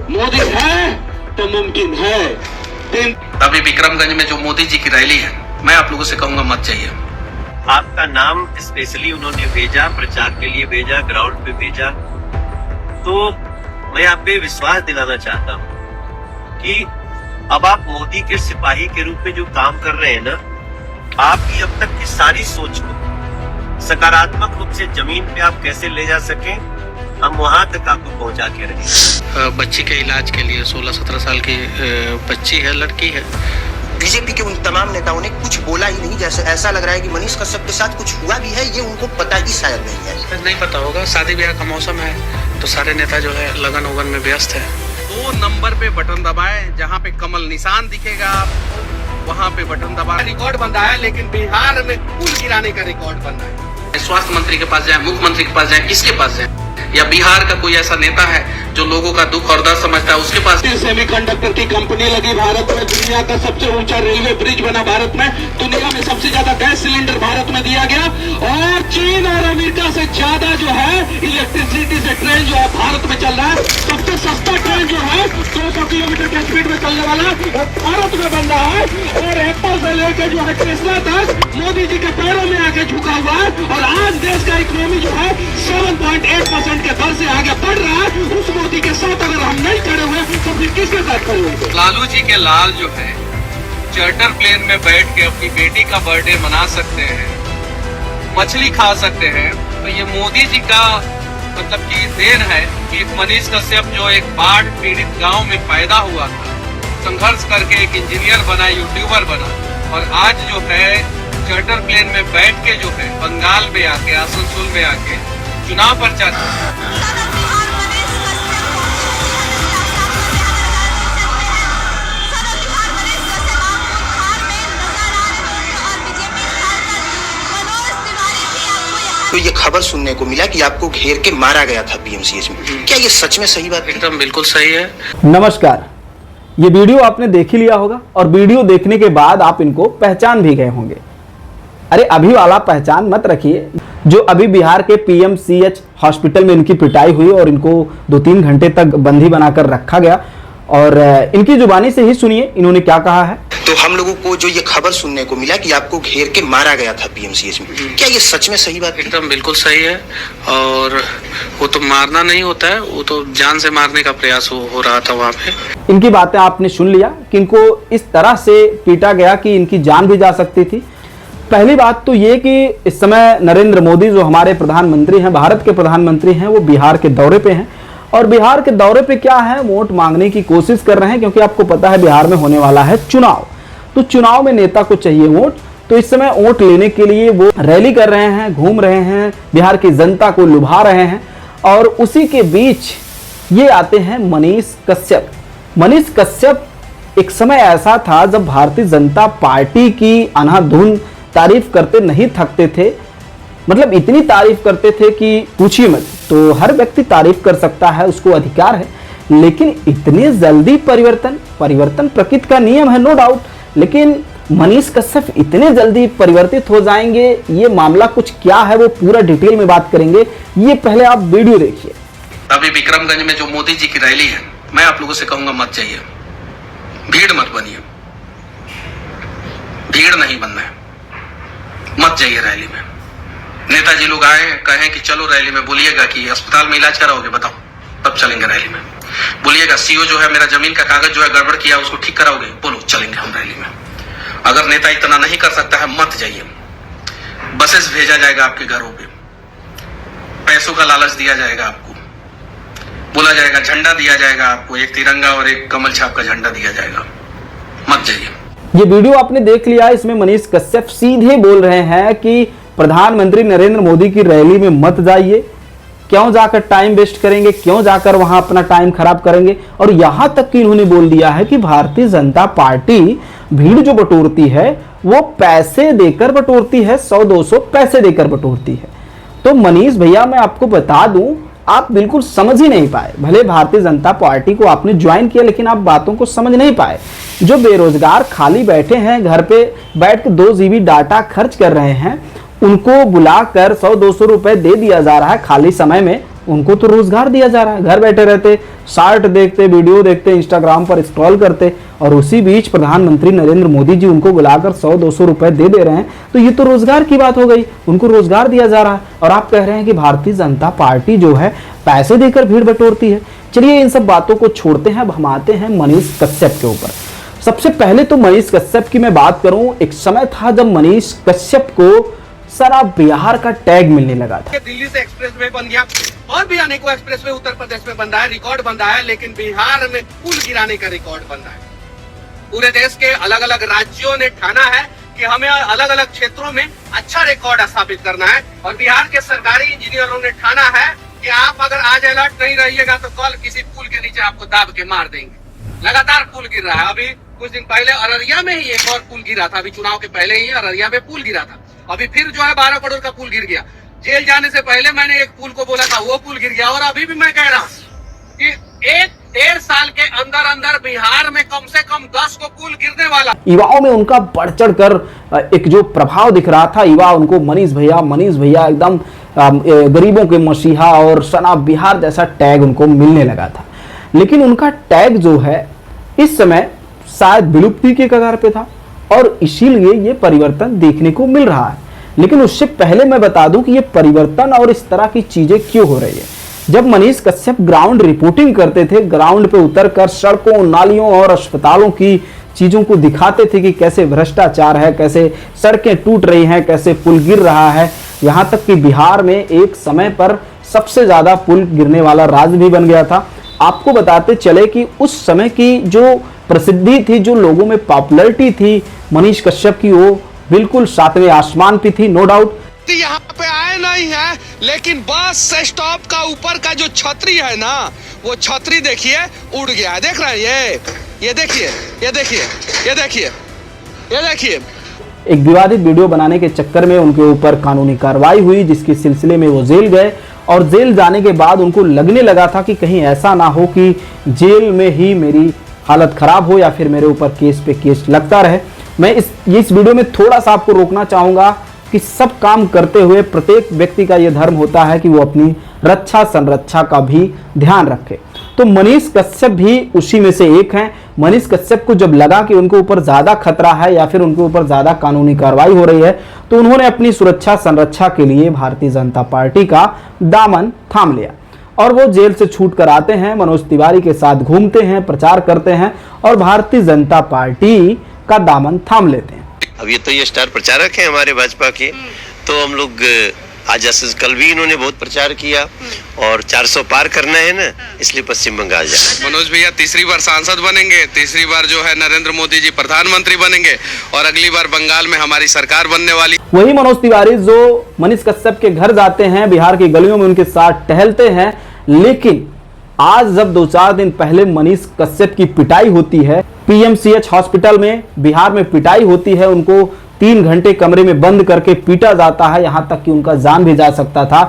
मोदी है तो मुमकिन है। अभी विक्रमगंज में जो मोदी जी की रैली है, मैं आप लोगों से कहूंगा मत जाइए। आपका नाम स्पेशली उन्होंने भेजा, प्रचार के लिए भेजा, ग्राउंड पे भेजा, तो मैं आप पे विश्वास दिलाना चाहता हूँ कि अब आप मोदी के सिपाही के रूप में जो काम कर रहे हैं ना, आपकी अब तक की सारी सोच को सकारात्मक रूप से जमीन पे आप कैसे ले जा सके, हम वहां तक आपको पहुंचा के रहेंगे। बच्ची के इलाज के लिए 16-17 साल की बच्ची है, लड़की है। बीजेपी के उन तमाम नेताओं ने कुछ बोला ही नहीं, जैसे ऐसा लग रहा है कि मनीष कश्यप के साथ कुछ हुआ भी है, ये उनको पता ही शायद नहीं है। नहीं पता होगा, शादी ब्याह का मौसम है तो सारे नेता जो है लगन उगन में व्यस्त है। 2 नंबर पे बटन दबाएं, जहाँ पे कमल निशान दिखेगा वहाँ पे बटन दबाएं। रिकॉर्ड बन रहा है, लेकिन बिहार में पुल गिराने का रिकॉर्ड बन रहा है। स्वास्थ्य मंत्री के पास जाए, मुख्यमंत्री के पास जाए, किसके पास जाए? या बिहार का कोई ऐसा नेता है जो लोगों का दुख और दर्द समझता है, उसके पास? सेमीकंडक्टर की कंपनी लगी भारत में, दुनिया का सबसे ऊंचा रेलवे ब्रिज बना भारत में, दुनिया में सबसे ज्यादा गैस सिलेंडर भारत में दिया गया, और चीन और अमेरिका से ज्यादा जो है इलेक्ट्रिसिटी से ट्रेन जो है भारत में चल रहा है। सबसे सस्ता ट्रेन जो है 200 किलोमीटर के स्पीड में चलने वाला भारत में बन रहा है, और एप्पल से लेकर जो है टेस्ला तक मोदी जी के पैरों में आके झुका हुआ है, और आज देश का इकोनॉमी जो है 7.8% के दर से आगे बढ़ रहा है। उस मोदी के साथ अगर हम नहीं खड़े हुए तो फिर किसके साथ खड़े होंगे? लालू जी के लाल जो है चार्टर प्लेन में बैठ के अपनी बेटी का बर्थडे मना सकते हैं, मछली खा सकते हैं, तो ये मोदी जी का मतलब कि देन है कि मनीष कश्यप जो एक बाढ़ पीड़ित गांव में पैदा हुआ था, संघर्ष करके एक इंजीनियर बना, यूट्यूबर बना, और आज जो है चार्टर प्लेन में बैठ के जो है बंगाल में आके, आसनसोल में आके चुनाव प्रचार। तो ये खबर सुनने को मिला कि आपको घेर के मारा गया था पीएमसीएच में, क्या ये सच में सही बात है? एकदम बिल्कुल सही है। नमस्कार, ये वीडियो आपने देख ही लिया होगा और वीडियो देखने के बाद आप इनको पहचान भी गए होंगे। अरे अभी वाला पहचान मत रखिए, जो अभी बिहार के पीएमसीएच हॉस्पिटल में इनकी पिटाई हुई और इनको 2-3 घंटे तक बंदी बनाकर रखा गया, और इनकी जुबानी से ही सुनिए इन्होंने क्या कहा है। तो हम लोगों को जो ये खबर सुनने को मिला कि आपको घेर के मारा गया था पीएमसीएच में, क्या ये सच में सही बात है? एकदम बिल्कुल सही है, और वो तो मारना नहीं होता है, वो तो जान से मारने का प्रयास हो रहा था वहाँ पे। इनकी बातें आपने सुन लिया कि इनको इस तरह से पीटा गया कि इनकी जान भी जा सकती थी। पहली बात तो ये कि इस समय नरेंद्र मोदी जो हमारे प्रधानमंत्री हैं, भारत के प्रधानमंत्री हैं, वो बिहार के दौरे पे हैं, और बिहार के दौरे पे क्या है, वोट मांगने की कोशिश कर रहे हैं, क्योंकि आपको पता है बिहार में होने वाला है चुनाव। तो चुनाव में नेता को चाहिए वोट, तो इस समय वोट लेने के लिए वो रैली कर रहे हैं, घूम रहे हैं, बिहार की जनता को लुभा रहे हैं, और उसी के बीच ये आते हैं मनीष कश्यप। मनीष कश्यप एक समय ऐसा था जब भारतीय जनता पार्टी की अंधाधुंध तारीफ करते नहीं थकते थे, मतलब इतनी तारीफ करते थे कि पूछिए मत। तो हर व्यक्ति तारीफ कर सकता है, उसको अधिकार है, लेकिन इतने जल्दी परिवर्तन प्रकृति का नियम है, नो डाउट, लेकिन मनीष कश्यप इतने जल्दी परिवर्तित हो जाएंगे, ये मामला कुछ क्या है वो पूरा डिटेल में बात करेंगे। ये पहले आप वीडियो देखिए। अभी विक्रमगंज में जो मोदी जी की रैली है, मैं आप लोगों से कहूंगा मत जाइए, भीड़ मत बनिए, भीड़ नहीं बनना है, मत जाइए रैली में। नेताजी लोग आए कहें कि चलो रैली में, बोलिएगा कि अस्पताल में इलाज कराओगे, बताओ, तब चलेंगे रैली में। बोलिएगा सीओ जो है मेरा जमीन का कागज जो है गड़बड़ किया, उसको ठीक कराओगे, बोलो, चलेंगे हम रैली में। अगर नेता इतना नहीं कर सकता है, मत जाइए। बसेस भेजा जाएगा आपके घरों पे, पैसों का लालच दिया जाएगा आपको, बोला जाएगा झंडा दिया जाएगा आपको, एक तिरंगा और एक कमल छाप का झंडा दिया जाएगा, मत जाइए। ये वीडियो आपने देख लिया, इसमें मनीष कश्यप सीधे बोल रहे हैं कि प्रधानमंत्री नरेंद्र मोदी की रैली में मत जाइए, क्यों जाकर टाइम वेस्ट करेंगे, क्यों जाकर वहां अपना टाइम खराब करेंगे। और यहां तक कि इन्होंने बोल दिया है कि भारतीय जनता पार्टी भीड़ जो बटोरती है वो पैसे देकर बटोरती है, 100-200 पैसे देकर बटोरती है। तो मनीष भैया, मैं आपको बता दूं, आप बिल्कुल समझ ही नहीं पाए। भले भारतीय जनता पार्टी को आपने ज्वाइन किया, लेकिन आप बातों को समझ नहीं पाए। जो बेरोजगार खाली बैठे हैं, घर पे बैठ के 2 GB डाटा खर्च कर रहे हैं, उनको बुलाकर 100-200 रुपए दे दिया जा रहा है खाली समय में, उनको तो रोजगार दिया जा रहा है, घर बैठे रहते शार्ट देखते, वीडियो देखते, इंस्टाग्राम पर स्क्रॉल करते, और उसी बीच प्रधानमंत्री नरेंद्र मोदी जी उनको बुलाकर 100-200 रुपए दे दे रहे हैं, तो ये तो रोजगार की बात हो गई, उनको रोजगार दिया जा रहा है। और आप कह रहे हैं कि भारतीय जनता पार्टी जो है पैसे देकर भीड़ बटोरती है। चलिए इन सब बातों को छोड़ते हैं, अब हम आते हैं मनीष कश्यप के ऊपर। सबसे पहले तो मनीष कश्यप की मैं बात करूं, एक समय था जब मनीष कश्यप को सारा बिहार का टैग मिलने लगा था। दिल्ली से एक्सप्रेसवे बन गया और भी अनेकों एक्सप्रेसवे उत्तर प्रदेश में बन रहा है, रिकॉर्ड बन रहा है, लेकिन बिहार में पुल गिराने का रिकॉर्ड बन रहा है। पूरे देश के अलग अलग राज्यों ने ठाना है कि हमें अलग अलग क्षेत्रों में अच्छा रिकॉर्ड स्थापित करना है, और बिहार के सरकारी इंजीनियरों ने ठाना है कि आप अगर आज अलर्ट नहीं रहिएगा तो कल किसी पुल के नीचे आपको दाब के मार देंगे। लगातार पुल गिर रहा है। अभी कुछ दिन पहले अररिया में ही एक और पुल गिरा था, अभी चुनाव के पहले ही अररिया में पुल गिरा था। अभी फिर जो है 12 करोड़ का पुल गिर गया। जेल जाने से पहले मैंने एक पुल को बोला था, वो पुल गिर गया। और अभी भी मैं कह रहा हूँ कि 1-1.5 साल के अंदर अंदर बिहार में कम से कम 10 को पुल गिरने वाला। युवाओं में उनका बढ़ चढ़ कर एक जो प्रभाव दिख रहा था, युवा उनको मनीष भैया एकदम गरीबों के मसीहा और सना बिहार जैसा टैग उनको मिलने लगा था। लेकिन उनका टैग जो है इस समय शायद विलुप्ति के कगार पे था, और इसीलिए ये परिवर्तन देखने को मिल रहा है। लेकिन उससे पहले मैं बता दूं कि ये परिवर्तन और इस तरह की चीजें क्यों हो रही है। जब मनीष कश्यप ग्राउंड रिपोर्टिंग करते थे, ग्राउंड पे उतरकर सड़कों, नालियों और अस्पतालों की चीजों को दिखाते थे कि कैसे भ्रष्टाचार है, कैसे सड़कें टूट रही हैं, कैसे पुल गिर रहा है। यहाँ तक कि बिहार में एक समय पर सबसे ज्यादा पुल गिरने वाला राज्य भी बन गया था। आपको बताते चले कि उस समय की जो प्रसिद्धि थी, जो लोगों में पॉपुलैरिटी थी मनीष कश्यप की, वो बिल्कुल सातवें आसमान पे थी, नो डाउट। यहाँ पे आए नहीं है, लेकिन बस स्टॉप का ऊपर का जो छतरी है ना, वो छतरी देखिए उड़ गया है। देख रहे हैं ये देखिए, ये देखिए, ये देखिए, ये देखिए। एक विवादित वीडियो बनाने के चक्कर में उनके ऊपर कानूनी कार्रवाई हुई, जिसके सिलसिले में वो जेल गए, और जेल जाने के बाद उनको लगने लगा था कि कहीं ऐसा ना हो कि जेल में ही मेरी हालत खराब हो या फिर मेरे ऊपर केस पे केस लगता रहे। मैं इस वीडियो में थोड़ा सा आपको रोकना चाहूंगा कि सब काम करते हुए प्रत्येक व्यक्ति का यह धर्म होता है कि वो अपनी रक्षा संरक्षा का भी ध्यान रखे। तो मनीष कश्यप भी उसी में से एक हैं। मनीष कश्यप को जब लगा कि उनके ऊपर ज्यादा खतरा है या फिर उनके ऊपर ज्यादा कानूनी कार्रवाई हो रही है, तो उन्होंने अपनी सुरक्षा संरक्षा के लिए भारतीय जनता पार्टी का दामन थाम लिया, और वो जेल से छूट कर आते हैं, मनोज तिवारी के साथ घूमते हैं, प्रचार करते हैं और भारतीय जनता पार्टी का दामन थाम लेते हैं। अब ये स्टार प्रचारक हैं हमारे भाजपा के, तो हम लोग आज जैसे कल भी इन्होंने बहुत प्रचार किया, और 400 पार करना है ना, इसलिए पश्चिम बंगाल जाना। मनोज भैया तीसरी बार सांसद बनेंगे, तीसरी बार जो है नरेंद्र मोदी जी प्रधानमंत्री बनेंगे, और अगली बार बंगाल में हमारी सरकार बनने वाली। वही मनोज तिवारी जो मनीष कश्यप के घर जाते हैं, बिहार की गलियों में उनके साथ टहलते हैं। लेकिन आज जब 2-4 दिन पहले मनीष कश्यप की पिटाई होती है, पीएमसीएच हॉस्पिटल में बिहार में पिटाई होती है, उनको 3 घंटे कमरे में बंद करके पीटा जाता है, यहां तक कि उनका जान भी जा सकता था।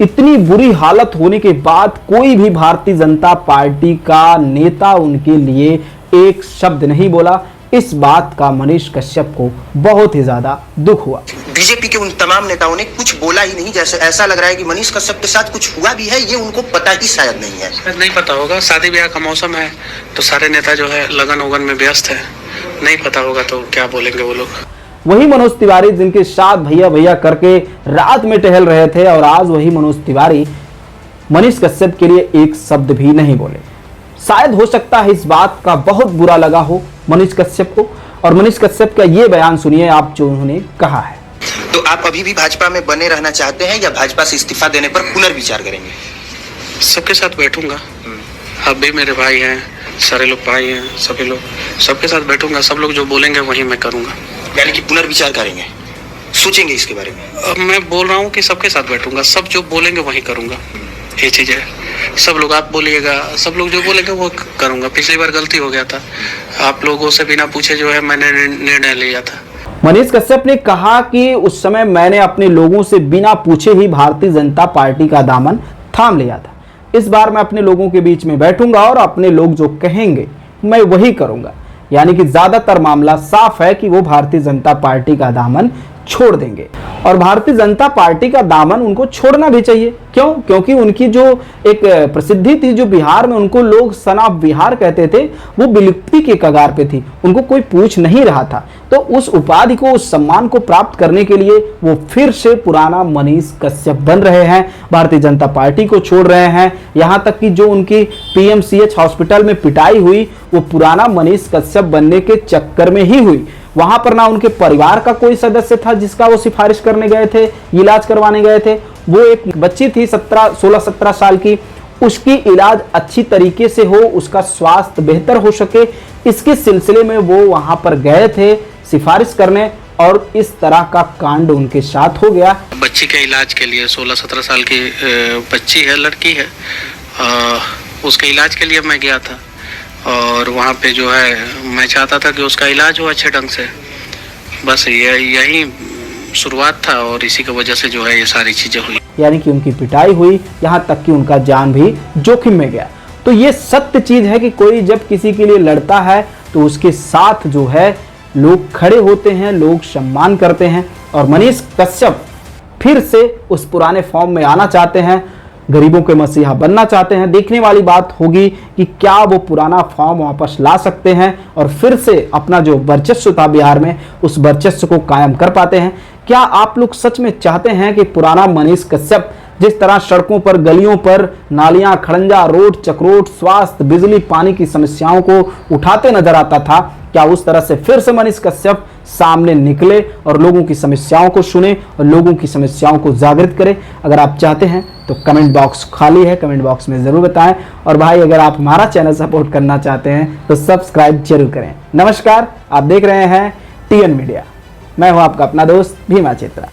इतनी बुरी हालत होने के बाद कोई भी भारतीय जनता पार्टी का नेता उनके लिए एक शब्द नहीं बोला। इस बात का मनीष कश्यप को बहुत ही ज्यादा दुख हुआ। बीजेपी के उन तमाम नेताओं ने कुछ बोला ही नहीं, जैसे ऐसा लग रहा है कि मनीष कश्यप के साथ कुछ हुआ भी है, ये उनको पता ही शायद नहीं है। नहीं पता होगा, शादी ब्याह का मौसम है तो सारे नेता जो है लगन उगन में व्यस्त है, नहीं पता होगा तो क्या बोलेंगे वो लोग। वही मनोज तिवारी जिनके साथ भैया भैया करके रात में टहल रहे थे, और आज वही मनोज तिवारी मनीष कश्यप के लिए एक शब्द भी नहीं बोले। शायद हो सकता है इस बात का बहुत बुरा लगा हो मनीष कश्यप को, और मनीष कश्यप का ये बयान सुनिए आप जो उन्होंने कहा है। तो आप अभी भी भाजपा में बने रहना चाहते हैं या भाजपा से इस्तीफा देने पर पुनर्विचार करेंगे? सबके साथ बैठूंगा, आप भी मेरे भाई हैं, सारे लोग भाई हैं, सभी लोग सबके साथ बैठूंगा, सब लोग जो बोलेंगे वही मैं करूंगा। यानी कि पुनर्विचार करेंगे, सोचेंगे इसके बारे में? अब मैं बोल रहा हूँ कि सबके साथ बैठूंगा, सब जो बोलेंगे वही करूंगा, ये चीज है। सब लोग आप बोलिएगा, सब लोग जो बोलेंगे वो करूंगा। पिछली बार गलती हो गया था, आप लोगों से बिना पूछे जो है मैंने निर्णय लिया था। मनीष कश्यप ने कहा कि उस समय मैंने अपने लोगों से बिना पूछे ही भारतीय जनता पार्टी का दामन थाम लिया था। इस बार मैं अपने लोगों के बीच में बैठूंगा और अपने लोग जो कहेंगे मैं वही करूंगा। यानी कि ज्यादातर मामला साफ है कि वो भारतीय जनता पार्टी का दामन छोड़ देंगे। और भारतीय जनता पार्टी का दामन उनको छोड़ना भी चाहिए। क्यों? क्योंकि उनकी जो एक प्रसिद्धि थी, जो बिहार में उनको लोग सन ऑफ बिहार कहते थे, वो विलुप्ति के कगार पे थी, उनको कोई पूछ नहीं रहा था। तो उस उपाधि को, उस सम्मान को प्राप्त करने के लिए वो फिर से पुराना मनीष कश्यप बन रहे हैं, भारतीय जनता पार्टी को छोड़ रहे हैं। यहां तक कि जो उनकी पीएमसीएच हॉस्पिटल में पिटाई हुई, वो पुराना मनीष कश्यप बनने के चक्कर में ही हुई। वहां पर ना उनके परिवार का कोई सदस्य था जिसका वो सिफारिश करने गए थे, इलाज करवाने गए थे। वो एक बच्ची थी 16-17 साल की, उसकी इलाज अच्छी तरीके से हो, उसका स्वास्थ्य बेहतर हो सके, इसके सिलसिले में वो वहां पर गए थे सिफारिश करने, और इस तरह का कांड उनके साथ हो गया। बच्ची के इलाज के लिए 16-17 साल की बच्ची है, लड़की है, उसके इलाज के लिए मैं गया था। और वहाँ पे जो है मैं चाहता था कि उसका इलाज हो अच्छे ढंग से, बस यही शुरुआत था। और इसी की वजह से जो है ये सारी चीज़ें हुई, यानी कि उनकी पिटाई हुई, यहाँ तक कि उनका जान भी जोखिम में गया। तो ये सत्य चीज़ है कि कोई जब किसी के लिए लड़ता है तो उसके साथ जो है लोग खड़े होते हैं, लोग सम्मान करते हैं। और मनीष कश्यप फिर से उस पुराने फॉर्म में आना चाहते हैं, गरीबों के मसीहा बनना चाहते हैं। देखने वाली बात होगी कि क्या वो पुराना फॉर्म वापस ला सकते हैं और फिर से अपना जो वर्चस्व था बिहार में, उस वर्चस्व को कायम कर पाते हैं। क्या आप लोग सच में चाहते हैं कि पुराना मनीष कश्यप जिस तरह सड़कों पर, गलियों पर, नालियां, खड़ंजा, रोड, चक्रोट, स्वास्थ्य, बिजली, पानी की समस्याओं को उठाते नजर आता था, क्या उस तरह से फिर से मनीष कश्यप सामने निकले और लोगों की समस्याओं को सुने और लोगों की समस्याओं को जागृत करे? अगर आप चाहते हैं तो कमेंट बॉक्स खाली है, कमेंट बॉक्स में जरूर बताएं। और भाई, अगर आप हमारा चैनल सपोर्ट करना चाहते हैं तो सब्सक्राइब जरूर करें। नमस्कार, आप देख रहे हैं TN मीडिया, मैं हूं आपका अपना दोस्त भीमा चेत्रा।